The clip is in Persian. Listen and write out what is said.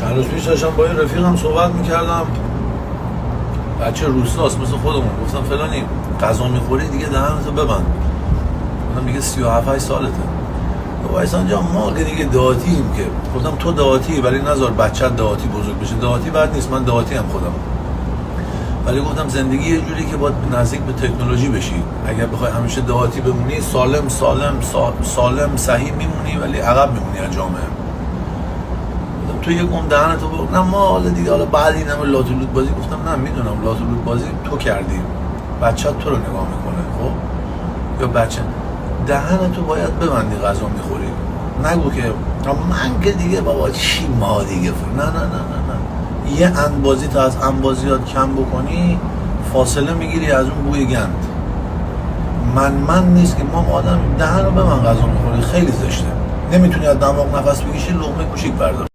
چند روز پیش داشتم با یه رفیقم صحبت میکردم، بچه روستاست مثل خودمون. گفتم فلانی غذا میخوری دیگه دهنتو ببند. گفتم دیگه 37 سالته. وایسان جان ما که دیگه دهاتیم که. گفتم تو دهاتی ولی نذار بچه دهاتی بزرگ بشه. دهاتی بد نیست، من دهاتی هم خودم. ولی گفتم زندگی یه جوری که باید نزدیک به تکنولوژی بشی. اگر بخوای همیشه دهاتی بمونی سالم صحیح میمونی ولی عقب میمونی از جامعه. گفتم تو یک دهنتو بگو. نه ما حالا دیگه حالا بعد این همه لاتولوت بازی. گفتم نه میدونم لاتولوت بازی تو کردی، بچه تو رو نگاه میکنه. خب یا بچه دهنتو باید ببندی غذا میخوری. نگو که من که دیگه بابا چی ما دیگه نه نه نه نه نه. یه انبازی تا از انبازیات کم بکنی فاصله میگیری از اون بوی گند. من نیست که ما آدم دهن رو به من غذا میخوری خیلی زشته. نمیتونی از دماغ نفس بکشی لقمه کوچیک بردار.